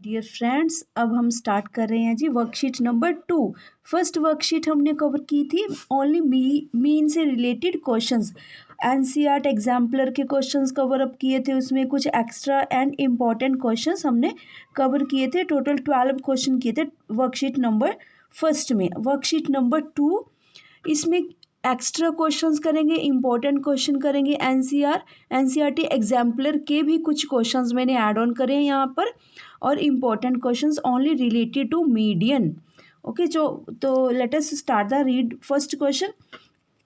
Dear friends, अब हम start कर रहे हैं जी वर्कशीट नंबर 2। फर्स्ट वर्कशीट हमने कवर की थी ओनली मीन से रिलेटेड क्वेश्चंस। एनसीईआरटी एग्जाम्पलर के क्वेश्चंस कवर अप किए थे, उसमें कुछ एक्स्ट्रा एंड इम्पॉर्टेंट क्वेश्चंस हमने कवर किए थे। टोटल 12 क्वेश्चन किए थे वर्कशीट नंबर फर्स्ट में। वर्कशीट नंबर 2 इसमें एक्स्ट्रा क्वेश्चंस करेंगे, इंपॉर्टेंट क्वेश्चन करेंगे। एनसीईआरटी एग्जाम्पलर के भी कुछ क्वेश्चंस मैंने ऐड ऑन करे हैं यहाँ पर, और important questions only related to median. Okay, जो तो let us start the read first question.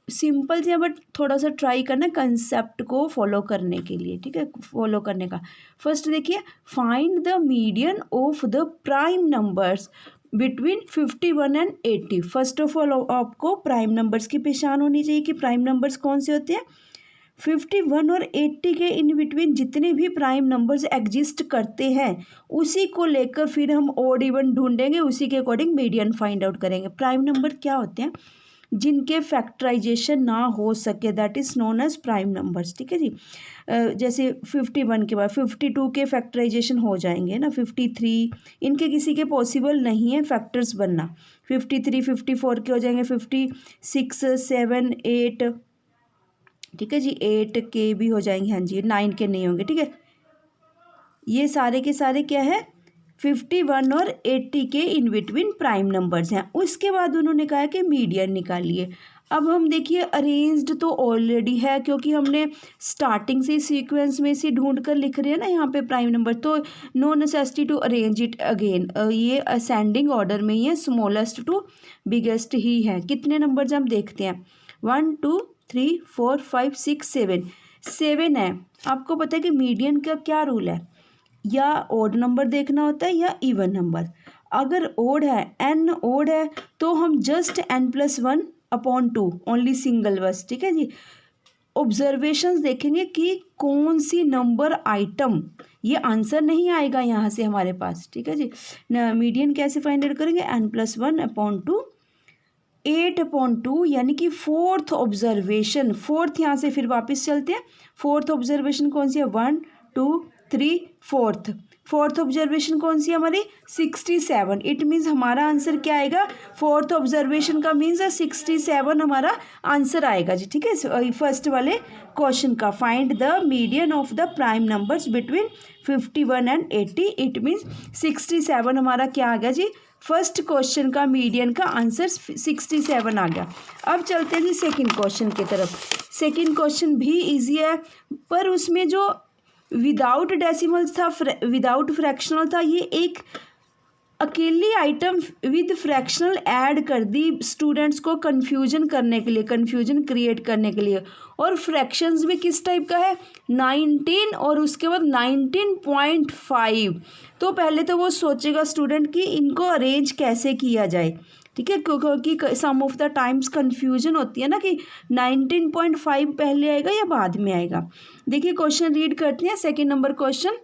Simple से, बट थोड़ा सा ट्राई करना कंसेप्ट को फॉलो करने के लिए, ठीक है, फॉलो करने का। फर्स्ट देखिए, find the median of the prime numbers between 51 and 80। First of all आपको प्राइम नंबर्स की पहचान होनी चाहिए कि प्राइम नंबर्स कौन से होते हैं। 51 और 80 के इन बिटवीन जितने भी प्राइम नंबर्स एग्जिस्ट करते हैं उसी को लेकर फिर हम ऑड इवन ढूंढेंगे, उसी के अकॉर्डिंग मीडियन फाइंड आउट करेंगे। प्राइम नंबर क्या होते हैं? जिनके फैक्टराइजेशन ना हो सके, that is known as prime numbers. ठीक है जी। जैसे 51 के बाद 52 के फैक्टराइजेशन हो जाएंगे ना, 53 इनके किसी के पॉसिबल नहीं है फैक्टर्स बनना। 53 54 के हो जाएंगे, 56 7 8, ठीक है जी, 8 के भी हो जाएंगे, हाँ जी, 9 के नहीं होंगे। ठीक है, ये सारे के सारे क्या है, 51 और 80 के इन बिटवीन प्राइम नंबर्स हैं। उसके बाद उन्होंने कहा कि मीडियन निकालिए। अब हम देखिए, अरेंज्ड तो ऑलरेडी है क्योंकि हमने स्टार्टिंग से सीक्वेंस में से ढूंढ कर लिख रहे हैं ना यहाँ पे प्राइम नंबर, तो no necessity to arrange it again. ये असेंडिंग ऑर्डर में ही है, स्मॉलेस्ट टू बिगेस्ट ही है। कितने नंबर्स हम देखते हैं, 1 2 3 4 5 6 7 है। आपको पता है कि मीडियन का क्या रूल है, या ओड नंबर देखना होता है या इवन नंबर। अगर ओड है, एन ओड है, तो हम just n+1 upon 2 only single बस। ठीक है जी। ऑब्जर्वेशंस देखेंगे कि कौन सी नंबर आइटम, ये आंसर नहीं आएगा यहाँ से हमारे पास। ठीक है जी। मीडियन कैसे फाइंड आउट करेंगे, n+1 अपॉन 2, 8/2, यानी कि फोर्थ ऑब्जर्वेशन। फोर्थ यहाँ से फिर वापस चलते हैं, फोर्थ ऑब्जर्वेशन कौन सी है, 1 2 3 फोर्थ ऑब्जर्वेशन कौन सी है हमारी, 67। इट मीन्स हमारा आंसर क्या आएगा, फोर्थ ऑब्जर्वेशन का मीन्स 67 हमारा आंसर आएगा जी। ठीक है, फर्स्ट वाले क्वेश्चन का, find the median of the prime numbers between 51 and 80। It means 67 हमारा क्या आ गया जी, फर्स्ट क्वेश्चन का मीडियन का आंसर 67 आ गया। अब चलते हैं जी सेकंड क्वेश्चन की तरफ। सेकंड क्वेश्चन भी इजी है, पर उसमें जो विदाउट डेसिमल्स था, विदाउट फ्रैक्शनल था, ये एक अकेली आइटम विद फ्रैक्शनल ऐड कर दी स्टूडेंट्स को कंफ्यूजन करने के लिए, कंफ्यूजन क्रिएट करने के लिए। और फ्रैक्शंस भी किस टाइप का है, 19 और उसके बाद 19.5। तो पहले तो वो सोचेगा स्टूडेंट कि इनको अरेंज कैसे किया जाए। ठीक है, क्योंकि सम ऑफ द टाइम्स कंफ्यूजन होती है ना कि 19.5 पहले आएगा या बाद में आएगा। देखिए क्वेश्चन रीड करते हैं। Second number question,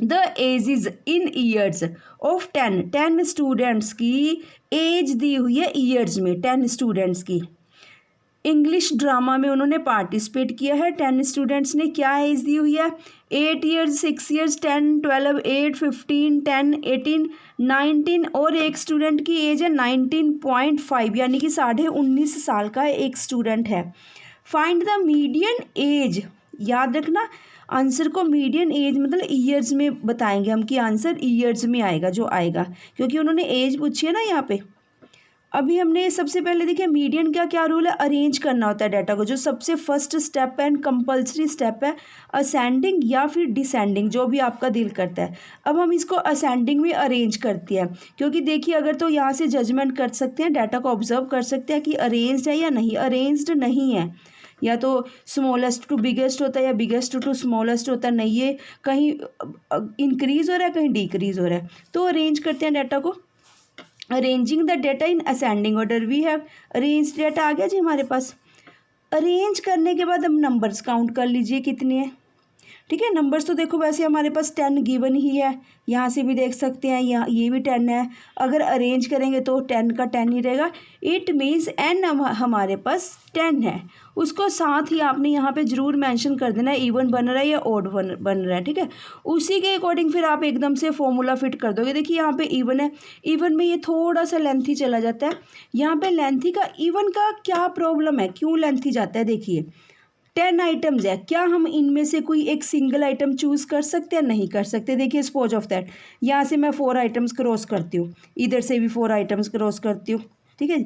the ages in years of 10 students की एज दी हुई है ईयर्स में, 10 स्टूडेंट्स की। इंग्लिश ड्रामा में उन्होंने पार्टिसिपेट किया है। 10 स्टूडेंट्स ने क्या एज दी हुई है, 8 ईयर्स 6 ईयर्स 10 12 8 15 10 18 19, और एक स्टूडेंट की एज है 19.5, यानी कि 19.5 साल का एक स्टूडेंट है। फाइंड द मीडियन एज, याद रखना आंसर को मीडियन एज मतलब ईयर्स में बताएंगे हम, कि आंसर ईयर्स में आएगा जो आएगा, क्योंकि उन्होंने एज पूछी है ना यहाँ पे। अभी हमने सबसे पहले देखिए मीडियन का क्या रूल है, अरेंज करना होता है डाटा को। जो सबसे फर्स्ट स्टेप है एंड कंपल्सरी स्टेप है, असेंडिंग या फिर डिसेंडिंग, जो भी आपका दिल करता है। अब हम इसको असेंडिंग में अरेंज करते हैं, क्योंकि देखिए अगर तो यहाँ से जजमेंट कर सकते हैं, डाटा को ऑब्जर्व कर सकते हैं कि अरेंज्ड है या नहीं। अरेंज्ड नहीं है, या तो स्मॉलेस्ट टू बिगेस्ट होता है या बिगेस्ट टू स्मॉलेस्ट होता है, नहीं ये कहीं इंक्रीज हो रहा है कहीं डिक्रीज हो रहा है। तो अरेंज करते हैं डाटा को। Arranging the data in ascending order, we have arrange data आ गया जी हमारे पास। अरेंज करने के बाद हम नंबर्स काउंट कर लीजिए कितने हैं, ठीक है। नंबर्स तो देखो वैसे हमारे पास 10 गिवन ही है, यहाँ से भी देख सकते हैं, यहाँ ये भी 10 है। अगर अरेंज करेंगे तो 10 का 10 ही रहेगा। इट मीन्स n हमारे पास 10 है। उसको साथ ही आपने यहाँ पे ज़रूर मेंशन कर देना है इवन बन रहा है या ओड बन रहा है, ठीक है। उसी के अकॉर्डिंग फिर आप एकदम से फॉर्मूला फिट कर दोगे। देखिए यहाँ पे इवन है, इवन में ये थोड़ा सा लेंथी चला जाता है। यहाँ पे लेंथी का इवन का क्या प्रॉब्लम है, क्यों लेंथी जाता है? देखिए 10 आइटम्स है, क्या हम इनमें से कोई एक सिंगल आइटम चूज़ कर सकते हैं? नहीं कर सकते। देखिए सपोज ऑफ दैट यहाँ से मैं 4 आइटम्स क्रॉस करती हूँ, इधर से भी 4 आइटम्स क्रॉस करती हूँ, ठीक है।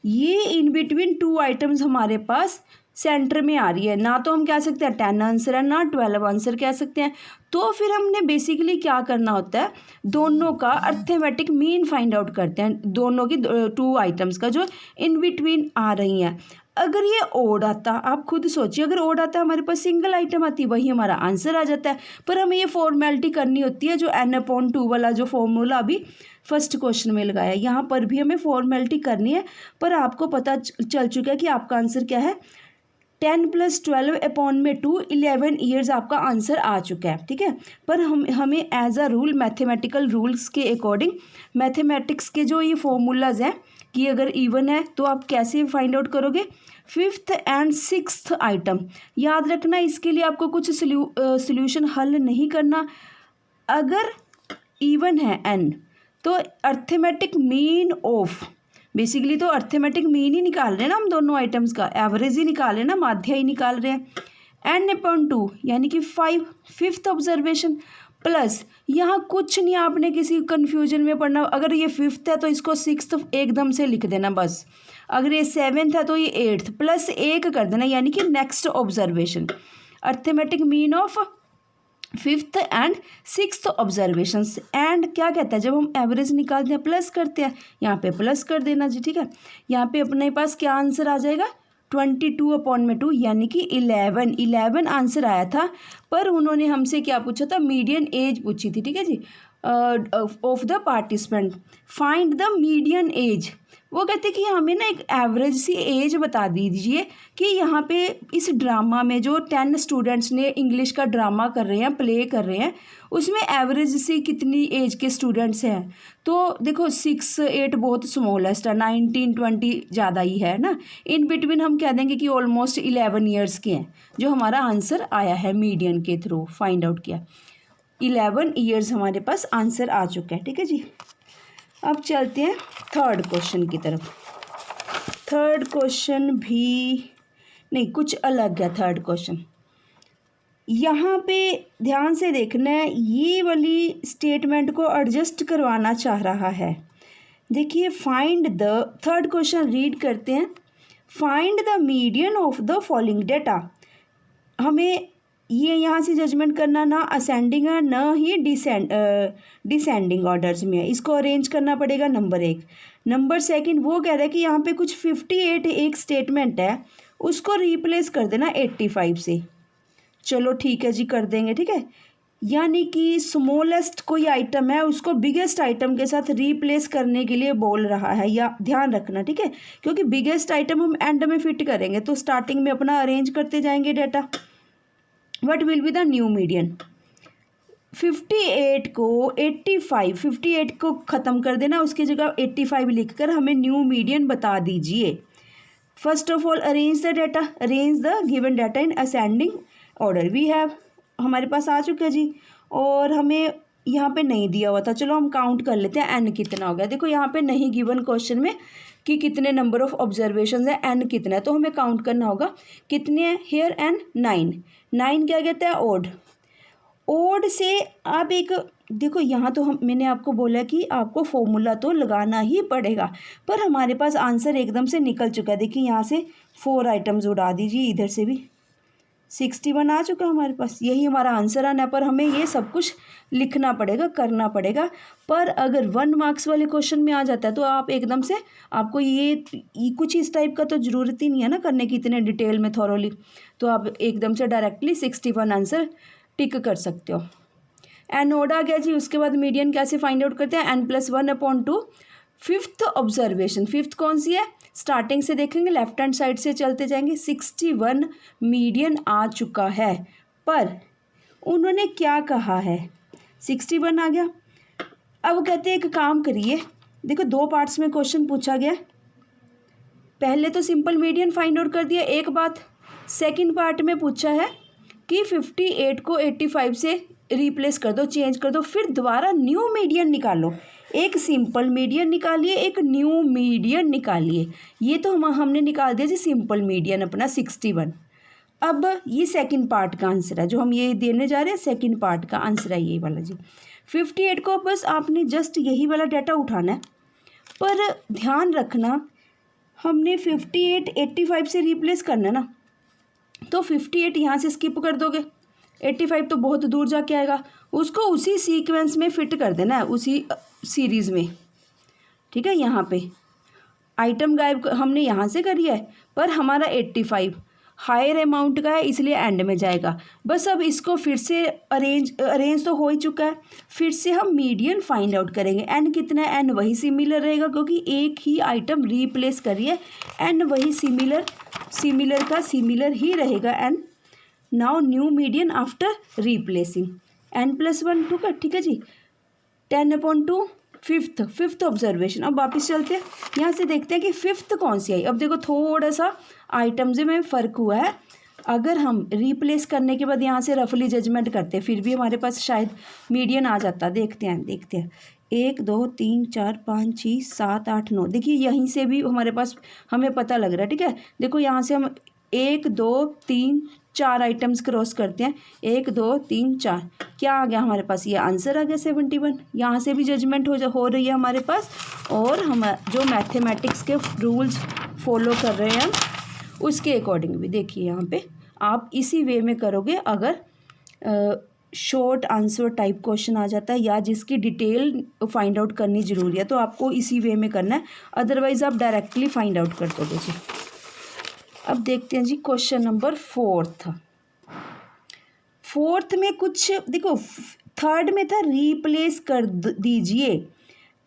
ये इन बिटवीन 2 आइटम्स हमारे पास सेंटर में आ रही है, ना तो हम कह सकते हैं 10 आंसर है, ना 12 आंसर कह सकते हैं। तो फिर हमने बेसिकली क्या करना होता है, दोनों का अर्थमेटिक मीन फाइंड आउट करते हैं, दोनों की 2 आइटम्स का जो इन बिटवीन आ रही हैं। अगर ये ओड आता, आप खुद सोचिए, अगर ओड आता हमारे पास सिंगल आइटम आती, वही हमारा आंसर आ जाता है। पर हमें ये फॉर्मेलिटी करनी होती है, जो n/2 वाला जो फॉर्मूला अभी फर्स्ट क्वेश्चन में लगाया, यहाँ पर भी हमें फॉर्मेलिटी करनी है। पर आपको पता चल चुका है कि आपका आंसर क्या है, 10 + 12/2 11 ईयर्स आपका आंसर आ चुका है, ठीक है। पर हमें as a rule mathematical rules के अकॉर्डिंग मैथमेटिक्स के जो ये फॉर्मूलाज हैं कि अगर इवन है तो आप कैसे फाइंड आउट करोगे, 5th एंड 6th आइटम याद रखना। इसके लिए आपको कुछ सोल्यूशन हल नहीं करना। अगर इवन है n तो अर्थमेटिक मीन ऑफ, बेसिकली तो अर्थमेटिक मीन ही निकाल रहे हैं ना हम दोनों आइटम्स का, एवरेज ही निकाल रहे हैं ना, माध्य ही निकाल रहे हैं। n/2 यानी कि 5 5th ऑब्जर्वेशन प्लस, यहाँ कुछ नहीं आपने किसी कन्फ्यूजन में पढ़ना। अगर ये 5th है तो इसको 6th एकदम से लिख देना बस। अगर ये 7th है तो ये 8th प्लस 1 कर देना, यानी कि next observation. Arithmetic mean of 5th and 6th observations. And क्या कहता है, जब हम एवरेज निकालते हैं प्लस करते हैं, यहाँ पे प्लस कर देना जी, ठीक है। यहाँ पे अपने पास क्या आंसर आ जाएगा, 22/2 यानी कि 11 आंसर आया था। पर उन्होंने हमसे क्या पूछा था, मीडियन एज पूछी थी, ठीक है जी, of the participant, find the median age. वो कहते कि हमें ना एक एवरेज सी एज बता दीजिए कि यहाँ पे इस ड्रामा में जो 10 स्टूडेंट्स ने इंग्लिश का ड्रामा कर रहे हैं, प्ले कर रहे हैं, उसमें एवरेज से कितनी एज के स्टूडेंट्स हैं। तो देखो 6 8 बहुत स्मॉलेस्ट है, 19 20 ज़्यादा ही है ना। इन बिटवीन हम कह देंगे कि ऑलमोस्ट 11 ईयर्स के हैं, जो हमारा आंसर आया है मीडियन के थ्रू फाइंड आउट किया। 11 ईयर्स हमारे पास आंसर आ चुका है, ठीक है जी। अब चलते हैं थर्ड क्वेश्चन की तरफ। थर्ड क्वेश्चन भी नहीं, कुछ अलग है थर्ड क्वेश्चन। यहाँ पे ध्यान से देखना है, ये वाली स्टेटमेंट को एडजस्ट करवाना चाह रहा है। देखिए find the, third question read करते हैं। Find the median of the following data. हमें ये यहाँ से जजमेंट करना, ना असेंडिंग है ना ही डिसेंडिंग ऑर्डर्स में है, इसको अरेंज करना पड़ेगा नंबर 1। नंबर 2 वो कह रहा है कि यहाँ पे कुछ 58 एक स्टेटमेंट है, उसको रिप्लेस कर देना 85 से। चलो ठीक है जी, कर देंगे, ठीक है। यानी कि स्मॉलेस्ट कोई आइटम है उसको बिगेस्ट आइटम के साथ रिप्लेस करने के लिए बोल रहा है, या ध्यान रखना, ठीक है। क्योंकि बिगेस्ट आइटम हम एंड में फिट करेंगे, तो स्टार्टिंग में अपना अरेंज करते जाएंगे data. What will be the new median? 58 को 85, 58 को ख़त्म कर देना, उसकी जगह 85 लिखकर हमें न्यू मीडियन बता दीजिए। First of all arrange the data, arrange the given data in ascending order. We have हमारे पास आ चुका है जी, और हमें यहाँ पे नहीं दिया हुआ था। चलो हम काउंट कर लेते हैं एन कितना हो गया। देखो यहाँ पे नहीं गिवन क्वेश्चन में कि कितने नंबर ऑफ ऑब्जर्वेशन है, एन कितना है, तो हमें काउंट करना होगा कितने हैं। हेयर एन 9 क्या कहता है, ओड। ओड से आप एक देखो, यहाँ तो मैंने आपको बोला कि आपको फॉर्मूला तो लगाना ही पड़ेगा, पर हमारे पास आंसर एकदम से निकल चुका है। देखिए यहाँ से 4 आइटम्स उड़ा दीजिए, इधर से भी 61 आ चुका हमारे पास, यही हमारा आंसर आना है। पर हमें ये सब कुछ लिखना पड़ेगा, करना पड़ेगा। पर अगर 1 मार्क्स वाले क्वेश्चन में आ जाता है तो आप एकदम से, आपको ये कुछ इस टाइप का तो ज़रूरत ही नहीं है ना करने की इतने डिटेल में थॉरोली, तो आप एकदम से डायरेक्टली 61 आंसर टिक कर सकते हो। एन ओड आ गया जी। उसके बाद मीडियन कैसे फाइंड आउट करते हैं, n+1/2। 5th ऑब्जर्वेशन, 5th कौन सी है, स्टार्टिंग से देखेंगे, लेफ्ट हैंड साइड से चलते जाएंगे। 61 मीडियन आ चुका है, पर उन्होंने क्या कहा है, 61 आ गया। अब कहते हैं एक काम करिए, देखो 2 पार्ट्स में क्वेश्चन पूछा गया। पहले तो सिंपल मीडियन फाइंड आउट कर दिया, एक बात। सेकंड पार्ट में पूछा है कि 58 को 85 से रिप्लेस कर दो, चेंज कर दो, फिर दोबारा न्यू मीडियन निकालो। एक सिंपल मीडियन निकालिए, एक न्यू मीडियन निकालिए। ये तो हमने निकाल दिया जी सिंपल मीडियन अपना 61। अब ये सेकंड पार्ट का आंसर है जो हम ये देने जा रहे हैं, सेकंड पार्ट का आंसर है ये वाला जी। 58 को बस आपने जस्ट यही वाला डाटा उठाना है, पर ध्यान रखना हमने 58 85 से रिप्लेस करना है ना, तो 58 यहाँ से स्किप कर दोगे, 85 तो बहुत दूर जाके आएगा, उसको उसी सीक्वेंस में फिट कर देना है, उसी सीरीज़ में, ठीक है। यहाँ पे आइटम गायब हमने यहाँ से करी है, पर हमारा 85 हायर अमाउंट का है इसलिए एंड में जाएगा। बस अब इसको फिर से अरेंज तो हो ही चुका है, फिर से हम मीडियन फाइंड आउट करेंगे। एन कितना है, एन वही सिमिलर रहेगा क्योंकि एक ही आइटम रिप्लेस करिए, एन वही सिमिलर का सिमिलर ही रहेगा N. Now new median after replacing, n+1 2 का, ठीक है जी। 10/2 फिफ्थ ऑब्जर्वेशन। अब वापस चलते हैं, यहाँ से देखते हैं कि फिफ्थ कौन सी आई। अब देखो थोड़ा सा आइटम्स में फ़र्क हुआ है। अगर हम रिप्लेस करने के बाद यहाँ से रफली जजमेंट करते फिर भी हमारे पास शायद मीडियन आ जाता। देखते हैं 1 2 3 4 5 6 7 8 9। देखिए यहीं से भी हमारे पास हमें पता लग रहा है, ठीक है। देखो यहाँ से हम 1 2 3 4 आइटम्स क्रॉस करते हैं, 1 2 3 4, क्या आ गया हमारे पास, ये आंसर आ गया 71। यहाँ से भी जजमेंट हो रही है हमारे पास, और हम जो मैथमेटिक्स के रूल्स फॉलो कर रहे हैं उसके अकॉर्डिंग भी। देखिए यहाँ पे आप इसी वे में करोगे। अगर शॉर्ट आंसर टाइप क्वेश्चन आ जाता है या जिसकी डिटेल फाइंड आउट करनी ज़रूरी है तो आपको इसी वे में करना है, अदरवाइज़ आप डायरेक्टली फाइंड आउट कर दोगे जी। अब देखते हैं जी क्वेश्चन नंबर फोर्थ में कुछ देखो, थर्ड में था रिप्लेस कर दीजिए,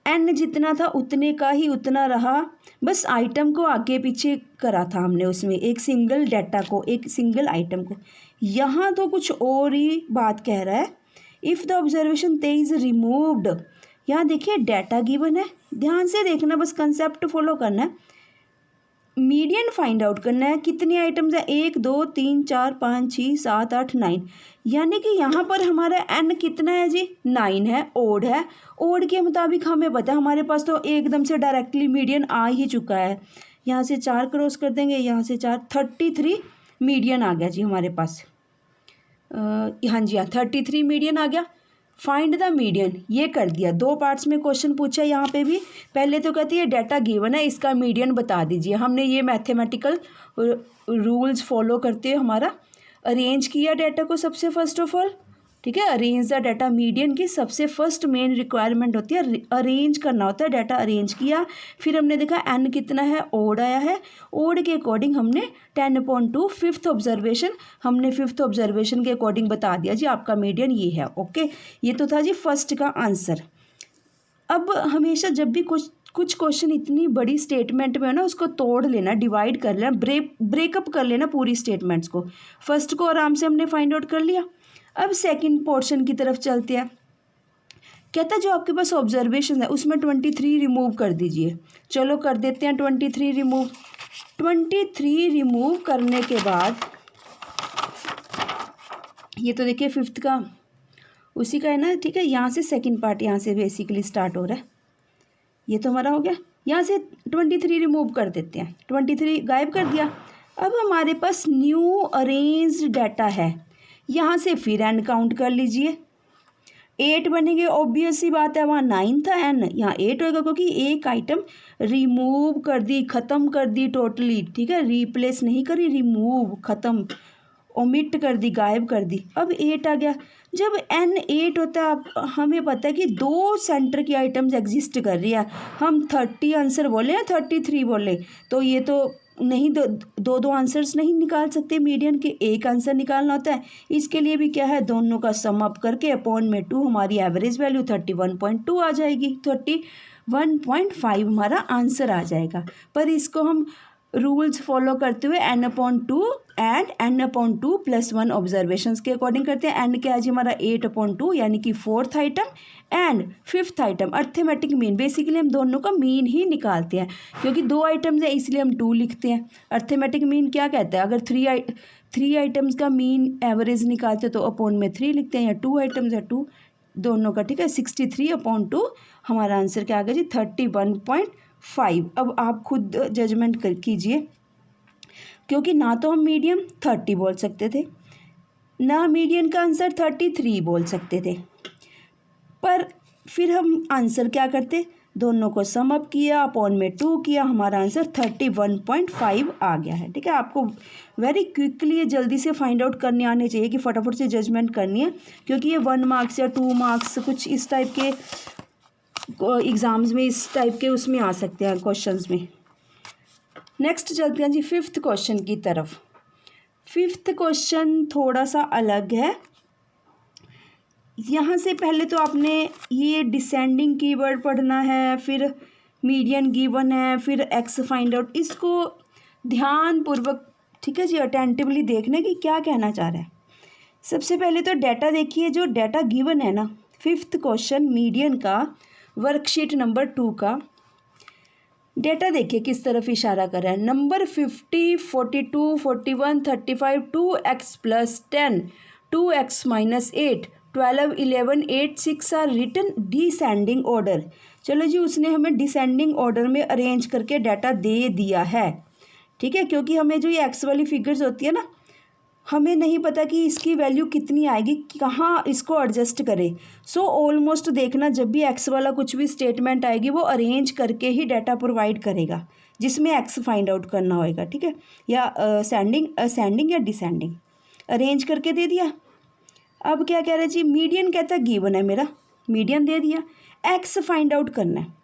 एन जितना था उतने का ही उतना रहा, बस आइटम को आगे पीछे करा था हमने उसमें, एक सिंगल डाटा को, एक सिंगल आइटम को। यहाँ तो कुछ और ही बात कह रहा है। इफ़ द ऑब्जर्वेशन ते इज़ रिमूव्ड, यहाँ देखिए डाटा गिवन है, ध्यान से देखना, बस कंसेप्ट फॉलो करना है। मीडियन फाइंड आउट करना है, कितने आइटम्स है, 1 2 3 4 5 6 7 8 9, यानी कि यहाँ पर हमारा एन कितना है जी, 9 है, ओड है। ओड के मुताबिक हमें पता है हमारे पास तो एकदम से डायरेक्टली मीडियन आ ही चुका है। यहाँ से 4 क्रॉस कर देंगे, यहाँ से 4, 33 मीडियन आ गया जी हमारे पास। हाँ जी हाँ, 33 मीडियन आ गया। फाइंड द मीडियन, ये कर दिया। 2 पार्ट्स में क्वेश्चन पूछा यहाँ पे भी। पहले तो कहती है डाटा गिवन है, इसका मीडियन बता दीजिए। हमने ये मैथमेटिकल रूल्स फॉलो करते हुए हमारा अरेंज किया डाटा को सबसे फर्स्ट ऑफ ऑल, ठीक है। अरेंज द डाटा, मीडियन की सबसे फर्स्ट मेन रिक्वायरमेंट होती है अरेंज करना होता है। डाटा अरेंज किया, फिर हमने देखा एन कितना है, ओड आया है, ओड के अकॉर्डिंग हमने 10/2 फिफ्थ ऑब्जर्वेशन, हमने फिफ्थ ऑब्जर्वेशन के अकॉर्डिंग बता दिया जी आपका मीडियन ये है। ओके, ये तो था जी फर्स्ट का आंसर। अब हमेशा जब भी कुछ क्वेश्चन इतनी बड़ी स्टेटमेंट में हो ना, उसको तोड़ लेना, डिवाइड कर लेना, ब्रेकअप कर लेना पूरी स्टेटमेंट्स को। फर्स्ट को आराम से हमने फाइंड आउट कर लिया। अब सेकंड पोर्शन की तरफ चलते हैं। कहता है जो आपके पास ऑब्जर्वेशन है उसमें 23 रिमूव कर दीजिए। चलो कर देते हैं 23 रिमूव। 23 रिमूव करने के बाद ये तो देखिए फिफ्थ का उसी का है ना, ठीक है। यहाँ से सेकंड पार्ट यहाँ से बेसिकली स्टार्ट हो रहा है। ये तो हमारा हो गया। यहाँ से 23 रिमूव कर देते हैं, 23 गायब कर दिया। अब हमारे पास न्यू अरेंज डाटा है, यहाँ से फिर एन काउंट कर लीजिए, 8 बनेंगे। ऑब्वियस सी बात है, वहाँ 9 था, एन यहाँ 8 होगा क्योंकि एक आइटम रिमूव कर दी, ख़त्म कर दी टोटली, ठीक है। रिप्लेस नहीं करी, रिमूव, ख़त्म, ओमिट कर दी, गायब कर दी। अब 8 आ गया। जब n 8 होता है, आप हमें पता है कि 2 सेंटर की आइटम्स एग्जिस्ट कर रही है। हम 30 आंसर बोले या 33 बोले, तो ये तो नहीं, दो आंसर्स नहीं निकाल सकते मीडियन के, एक आंसर निकालना होता है। इसके लिए भी क्या है, दोनों का सम अप करके अपॉन में 2, हमारी एवरेज वैल्यू 31.2 आ जाएगी, 31.5 हमारा आंसर आ जाएगा। पर इसको हम रूल्स फॉलो करते हुए n/2 एंड n/2 + 1 ऑब्जर्वेशंस के अकॉर्डिंग करते हैं। n क्या है जी हमारा 8/2 यानी कि 4th item and 5th item arithmetic mean. Basically हम दोनों का मीन ही निकालते हैं क्योंकि 2 आइटम्स है इसलिए हम 2 लिखते हैं। अर्थमेटिक मीन क्या कहता है, अगर 3 आइटम्स का मीन एवरेज निकालते हैं तो अपॉन में 3 लिखते हैं, या 2 आइटम्स है 2 दोनों का, ठीक है। 63/2 हमारा आंसर क्या आ गया जी 31.5। अब आप खुद जजमेंट कीजिए क्योंकि ना तो हम मीडियम 30 बोल सकते थे, ना मीडियन का आंसर 33 बोल सकते थे, पर फिर हम आंसर क्या करते, दोनों को सम अप किया, अपॉन में 2 किया, हमारा आंसर 31.5 आ गया है, ठीक है। आपको वेरी क्विकली ये जल्दी से फाइंड आउट करने आने चाहिए कि फटाफट से जजमेंट करनी है, क्योंकि ये 1 मार्क्स या 2 मार्क्स कुछ इस टाइप के एग्ज़ाम्स में, इस टाइप के उसमें आ सकते हैं क्वेश्चंस में। नेक्स्ट चलते हैं जी 5th क्वेश्चन की तरफ। 5th क्वेश्चन थोड़ा सा अलग है। यहाँ से पहले तो आपने ये डिसेंडिंग कीवर्ड पढ़ना है, फिर मीडियन गिवन है, फिर एक्स फाइंड आउट, इसको ध्यानपूर्वक, ठीक है जी, अटेंटिवली देखने की क्या कहना चाह रहा है। सबसे पहले तो डाटा देखिए, जो डाटा गिवन है ना 5th क्वेश्चन मीडियन का वर्कशीट नंबर 2 का डेटा देखिए किस तरफ इशारा कर रहा है। Number 50, 42, 41, 35, 2x + 10, 2x - 8, 12, 11, 8, 6 are written descending order. चलो जी, उसने हमें डिसेंडिंग ऑर्डर में अरेंज करके डाटा दे दिया है, ठीक है। क्योंकि हमें जो ये एक्स वाली फिगर्स होती है ना, हमें नहीं पता कि इसकी वैल्यू कितनी आएगी, कहाँ इसको एडजस्ट करें। सो ऑलमोस्ट देखना, जब भी एक्स वाला कुछ भी स्टेटमेंट आएगी वो अरेंज करके ही डाटा प्रोवाइड करेगा जिसमें एक्स फाइंड आउट करना होएगा, ठीक है। या असेंडिंग या डिसेंडिंग अरेंज करके दे दिया। अब क्या कह रहे हैं जी, मीडियन कहता है गिवन है मेरा, मीडियन दे दिया, एक्स फाइंड आउट करना है।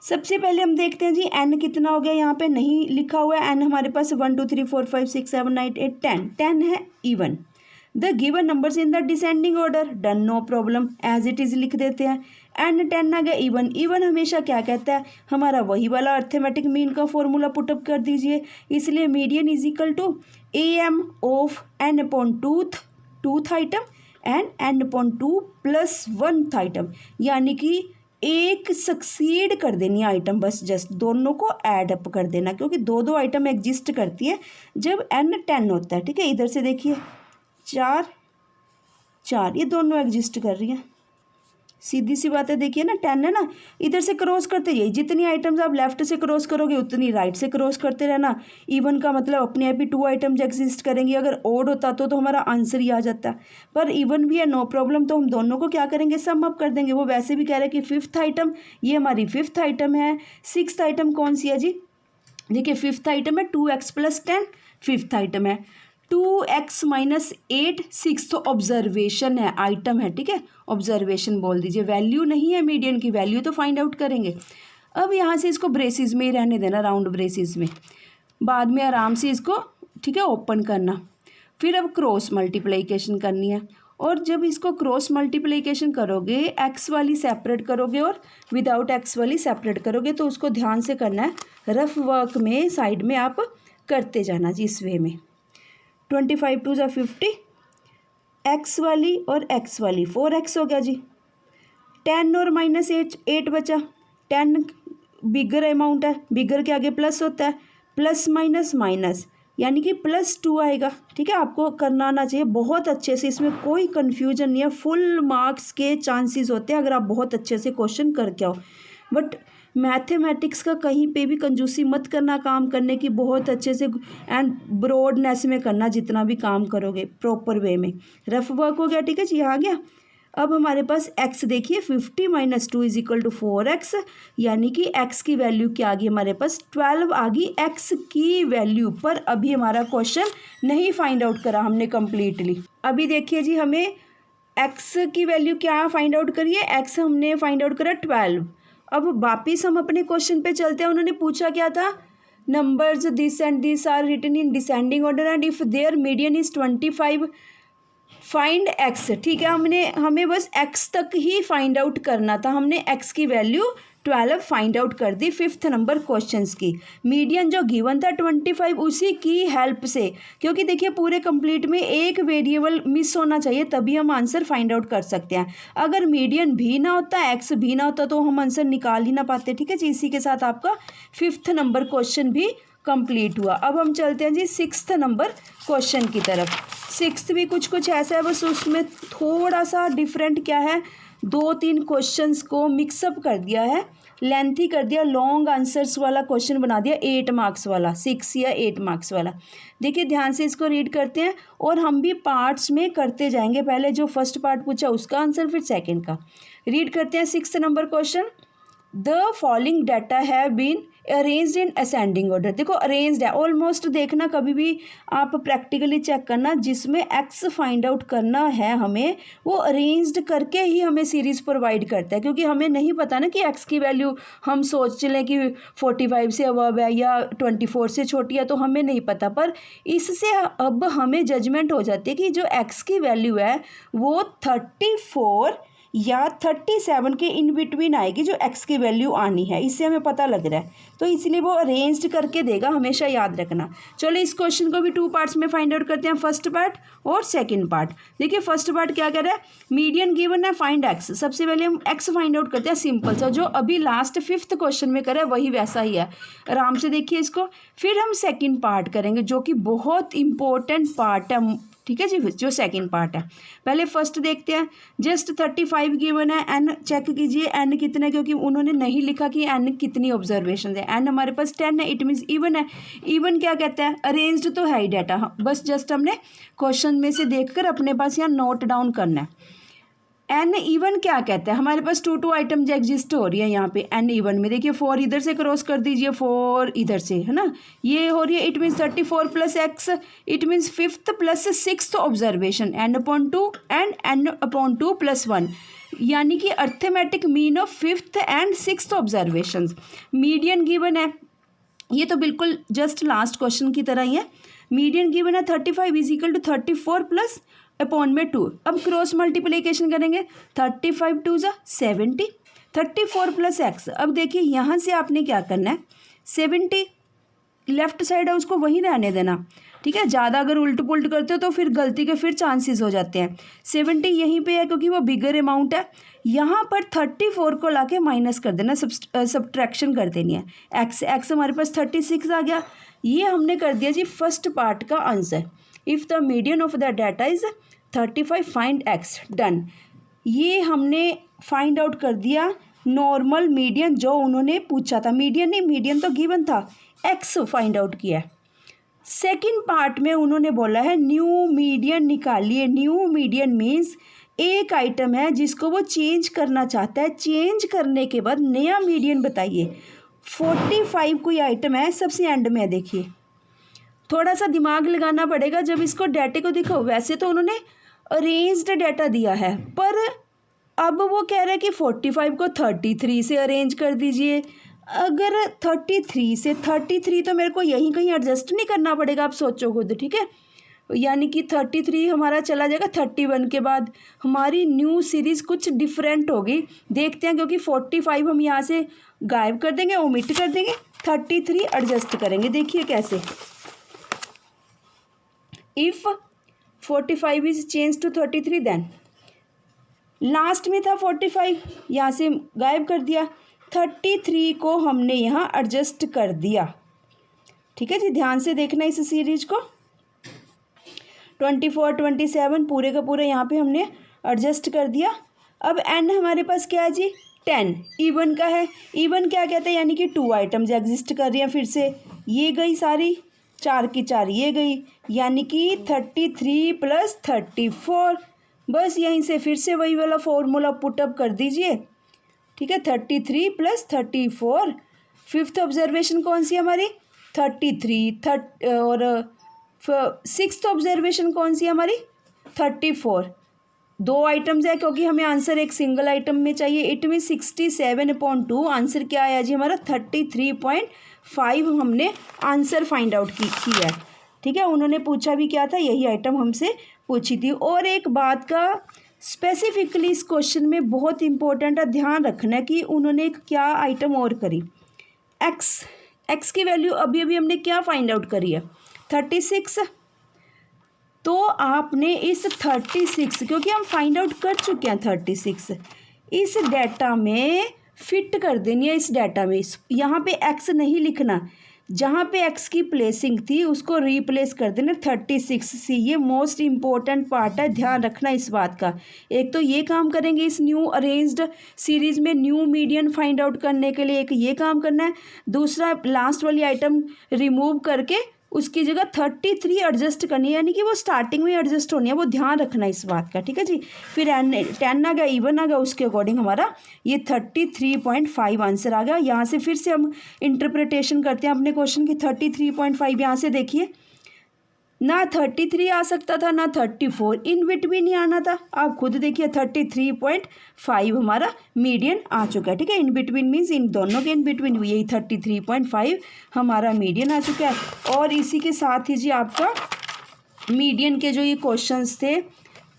सबसे पहले हम देखते हैं जी एन कितना हो गया, यहाँ पे नहीं लिखा हुआ है एन हमारे पास 1 2 3 4 5 6 7 8 8 10, 10 है even. The given numbers in the descending order, done, no problem, as it is लिख देते हैं। एन 10 आ गया इवन। इवन हमेशा क्या कहता है, हमारा वही वाला अर्थमेटिक मीन का फॉर्मूला पुटअप कर दीजिए, इसलिए median is equal to AM of n/2th item and n/2 + 1th item, यानी कि एक सक्सीड कर देनी है आइटम, बस जस्ट दोनों को ऐड अप कर देना, क्योंकि दो आइटम एग्जिस्ट करती है जब n 10 होता है, ठीक है। इधर से देखिए 4 4 ये दोनों एग्जिस्ट कर रही हैं, सीधी सी बात है। देखिए ना 10 है ना, इधर से क्रॉस करते जाइए, जितनी आइटम्स आप लेफ्ट से क्रॉस करोगे उतनी राइट से क्रॉस करते रहना। इवन का मतलब अपने आप ही 2 आइटम्स एग्जिस्ट करेंगी। अगर ओड होता तो हमारा आंसर ही आ जाता, पर इवन भी है, नो प्रॉब्लम। तो हम दोनों को क्या करेंगे, सम अप कर देंगे। वो वैसे भी कह रहे हैं कि 5th आइटम, ये हमारी 5th आइटम है। 6th आइटम कौन सी है जी, देखिए 5th आइटम है 2x + 10, 5th आइटम है 2x - 8, 6th ऑब्जर्वेशन है, आइटम है, ठीक है। ऑब्जर्वेशन बोल दीजिए, वैल्यू नहीं है मीडियन की, वैल्यू तो फाइंड आउट करेंगे। अब यहाँ से इसको ब्रेसिस में ही रहने देना, राउंड ब्रेसिस में, बाद में आराम से इसको, ठीक है, ओपन करना। फिर अब क्रॉस मल्टीप्लिकेशन करनी है, और जब इसको क्रॉस मल्टीप्लिकेशन करोगे, एक्स वाली सेपरेट करोगे और विदाउट एक्स वाली सेपरेट करोगे, तो उसको ध्यान से करना है, रफ वर्क में साइड में आप करते जाना जी, इस वे में। 25 2 = 50, एक्स वाली और एक्स वाली 4x हो गया जी। 10 और -8 8 बचा। 10 बिगर अमाउंट है, बिगर के आगे प्लस होता है, प्लस माइनस माइनस, यानी कि +2 आएगा, ठीक है। आपको करना आना चाहिए बहुत अच्छे से, इसमें कोई कन्फ्यूजन नहीं है, फुल मार्क्स के चांसेस होते हैं अगर आप बहुत अच्छे से क्वेश्चन करके आओ। बट मैथमेटिक्स का कहीं पे भी कंजूसी मत करना, काम करने की बहुत अच्छे से एंड ब्रॉडनेस में करना, जितना भी काम करोगे प्रॉपर वे में। रफ वर्क हो गया, ठीक है जी, आ गया। अब हमारे पास x देखिए, 50 - 2 = 4x, यानी कि x की वैल्यू क्या आ गई हमारे पास, 12 आ गई x की वैल्यू। पर अभी हमारा क्वेश्चन नहीं फाइंड आउट करा हमने कम्प्लीटली। अभी देखिए जी, हमें x की वैल्यू क्या फाइंड आउट करिए, x हमने फाइंड आउट करा 12। अब वापिस हम अपने क्वेश्चन पे चलते हैं। उन्होंने पूछा क्या था, numbers this and this are written in descending order and if their median is 25, find X, ठीक है, हमें बस एक्स तक ही फाइंड आउट करना था, हमने एक्स की वैल्यू 12 फाइंड आउट कर दी 5th नंबर क्वेश्चंस की। मीडियन जो गिवन था 25, उसी की हेल्प से, क्योंकि देखिए पूरे कंप्लीट में एक वेरिएबल मिस होना चाहिए तभी हम आंसर फाइंड आउट कर सकते हैं। अगर मीडियन भी ना होता, एक्स भी ना होता, तो हम आंसर निकाल ही ना पाते। ठीक है जी, इसी के साथ आपका 5th नंबर क्वेश्चन भी कंप्लीट हुआ। अब हम चलते हैं जी 6th नंबर क्वेश्चन की तरफ। 6th भी कुछ ऐसा है, बस उसमें थोड़ा सा डिफरेंट क्या है, 2-3 क्वेश्चंस को मिक्सअप कर दिया है, लेंथी कर दिया, लॉन्ग आंसर्स वाला क्वेश्चन बना दिया, 8 मार्क्स वाला, 6 या 8 मार्क्स वाला। देखिए ध्यान से इसको रीड करते हैं और हम भी पार्ट्स में करते जाएंगे, पहले जो फर्स्ट पार्ट पूछा उसका आंसर, फिर सेकेंड का। रीड करते हैं 6th number question. The following data have been arranged in ascending order. देखो अरेंज्ड है, ऑलमोस्ट देखना कभी भी आप प्रैक्टिकली चेक करना, जिसमें एक्स फाइंड आउट करना है हमें, वो अरेंज्ड करके ही हमें सीरीज प्रोवाइड करता है, क्योंकि हमें नहीं पता ना कि एक्स की वैल्यू हम सोच लें कि 45 से अबव है या 24 से छोटी है, तो हमें नहीं पता। पर इससे अब हमें जजमेंट हो जाती है कि जो एक्स की वैल्यू है वो 34 या 37 के इन बिटवीन आएगी, जो एक्स की वैल्यू आनी है, इससे हमें पता लग रहा है, तो इसलिए वो अरेंज्ड करके देगा, हमेशा याद रखना। चलो इस क्वेश्चन को भी 2 पार्ट्स में फाइंड आउट करते हैं, फर्स्ट पार्ट और सेकंड पार्ट। देखिए फर्स्ट पार्ट क्या कह रहा है, मीडियन गिवन है, फाइंड एक्स। सबसे पहले हम एक्स फाइंड आउट करते हैं, सिंपल सा, जो अभी लास्ट 5th क्वेश्चन में करे वही वैसा ही है, आराम से देखिए इसको। फिर हम सेकेंड पार्ट करेंगे, जो कि बहुत इंपॉर्टेंट पार्ट है, ठीक है जी, जो सेकंड पार्ट है। पहले फर्स्ट देखते हैं, जस्ट 35 गिवन है, एन चेक कीजिए एन कितना है, क्योंकि उन्होंने नहीं लिखा कि एन कितनी ऑब्जर्वेशन है। एन हमारे पास 10 है, इट मीन्स इवन है। इवन क्या कहता है, अरेंज्ड तो है ही डाटा, बस जस्ट हमने क्वेश्चन में से देखकर अपने पास यहाँ नोट डाउन करना है। एन इवन क्या कहता है, हमारे पास 2 आइटम्स एग्जिस्ट हो रही है यहाँ पे एन इवन में। देखिए 4 इधर से क्रॉस कर दीजिए, 4 इधर से, है ना, ये हो रही है, it means 34 plus x, it means 5th plus 6th observation, n/2 and n/2 plus 1, यानी कि arithmetic mean of 5th and 6th observation. Median given है, ये तो बिल्कुल जस्ट लास्ट क्वेश्चन की तरह ही है। मीडियन गिवन है 35 is equal to 34 plus upon में 2। अब क्रॉस मल्टीप्लिकेशन करेंगे, 35 2 ज़ा 70, 34 प्लस एक्स। अब देखिए यहाँ से आपने क्या करना है, 70 लेफ्ट साइड है उसको वहीं रहने देना, ठीक है। ज़्यादा अगर उल्ट पुल्ट करते हो तो फिर गलती के फिर चांसेस हो जाते हैं। 70 यहीं पे है क्योंकि वो बिगर अमाउंट है, यहाँ पर 34 को लाके माइनस कर देना, सब्ट्रैक्शन कर देनी है। एक्स हमारे पास 36 आ गया, ये हमने कर दिया जी फर्स्ट पार्ट का answer. If the median of the data is 35 find x, done. ये हमने फाइंड आउट कर दिया नॉर्मल मीडियन जो उन्होंने पूछा था, मीडियन नहीं, मीडियन तो गिवन था, एक्स फाइंड आउट किया है। सेकंड पार्ट में उन्होंने बोला है न्यू मीडियन निकालिए। न्यू मीडियन मीन्स एक आइटम है जिसको वो चेंज करना चाहता है, चेंज करने के बाद नया मीडियन बताइए। 45 कोई आइटम है, सबसे एंड में है, देखिए थोड़ा सा दिमाग लगाना पड़ेगा जब इसको डाटे को देखो। वैसे तो उन्होंने अरेंज्ड डाटा दिया है, पर अब वो कह रहे हैं कि 45 को 33 से अरेंज कर दीजिए। अगर 33 से 33 तो मेरे को यहीं कहीं एडजस्ट नहीं करना पड़ेगा, आप सोचो खुद, ठीक है। यानी कि 33 हमारा चला जाएगा 31 के बाद, हमारी न्यू सीरीज़ कुछ डिफरेंट होगी। देखते हैं, क्योंकि 45 हम यहाँ से गायब कर देंगे, ओमिट कर देंगे, 33 एडजस्ट करेंगे। देखिए कैसे, if 45 is change to 33, then last में था 45, यहाँ से गायब कर दिया, 33 को हमने यहाँ एडजस्ट कर दिया, ठीक है जी। ध्यान से देखना इस सीरीज को, 24 27 पूरे का पूरा यहाँ पे हमने एडजस्ट कर दिया। अब एन हमारे पास क्या है जी, 10 इवन का है। इवन क्या कहते हैं, यानी कि 2 आइटम्स एग्जिस्ट कर रही हैं, फिर से ये गई सारी, 4 की 4 ये गई, यानी कि 33 प्लस 34। बस यहीं से फिर से वही वाला फॉर्मूला पुटअप कर दीजिए, ठीक है। 33 प्लस 34, 5th ऑब्जर्वेशन कौन सी हमारी 33, और 6th ऑब्जर्वेशन कौन सी हमारी 34। 2 आइटम्स है क्योंकि हमें आंसर एक सिंगल आइटम में चाहिए, इट मीन 67/2। आंसर क्या आया जी हमारा 33.5, हमने आंसर फाइंड आउट किया है, ठीक है, उन्होंने पूछा भी क्या था, यही आइटम हमसे पूछी थी। और एक बात का स्पेसिफिकली इस क्वेश्चन में बहुत इंपॉर्टेंट है, ध्यान रखना कि उन्होंने एक क्या आइटम और करी, एक्स की वैल्यू अभी अभी हमने क्या फाइंड आउट करी है 36। तो आपने इस 36, क्योंकि हम फाइंड आउट कर चुके हैं 36, इस डाटा में फिट कर देनी है। इस डाटा में यहाँ पे एक्स नहीं लिखना, जहाँ पे एक्स की प्लेसिंग थी उसको रिप्लेस कर देना 36 से। ये मोस्ट इम्पोर्टेंट पार्ट है, ध्यान रखना इस बात का। एक तो ये काम करेंगे इस न्यू अरेंज्ड सीरीज में न्यू मीडियन फाइंड आउट करने के लिए, एक ये काम करना है। दूसरा लास्ट वाली आइटम रिमूव करके उसकी जगह 33 एडजस्ट करनी है, यानी कि वो स्टार्टिंग में एडजस्ट होनी है, वो ध्यान रखना इस बात का, ठीक है जी। फिर 10 आ गया, इवन आ गया, उसके अकॉर्डिंग हमारा ये 33.5 आंसर आ गया। यहाँ से फिर से हम इंटरप्रिटेशन करते हैं अपने क्वेश्चन की। 33.5 यहाँ से देखिए, ना 33 आ सकता था ना 34, इन बिटवीन ही आना था। आप खुद देखिए 33.5 हमारा मीडियन आ चुका है, ठीक है। इन बिटवीन मीन्स इन दोनों के इन बिटवीन, यही 33.5 हमारा मीडियन आ चुका है। और इसी के साथ ही जी आपका मीडियन के जो ये क्वेश्चंस थे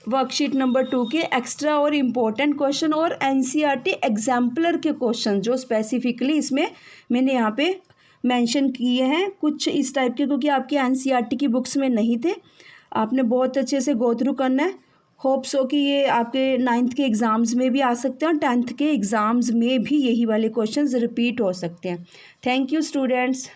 वर्कशीट नंबर 2 के एक्स्ट्रा और इम्पोर्टेंट क्वेश्चन और एनसीईआरटी एग्जाम्पलर के क्वेश्चन जो स्पेसिफिकली इसमें मैंने यहाँ पे मेंशन किए हैं कुछ इस टाइप के, क्योंकि आपके एनसीईआरटी की बुक्स में नहीं थे। आपने बहुत अच्छे से गो थ्रू करना है। होप सो कि ये आपके 9th के एग्ज़ाम्स में भी आ सकते हैं और 10th के एग्ज़ाम्स में भी यही वाले क्वेश्चंस रिपीट हो सकते हैं। Thank you students.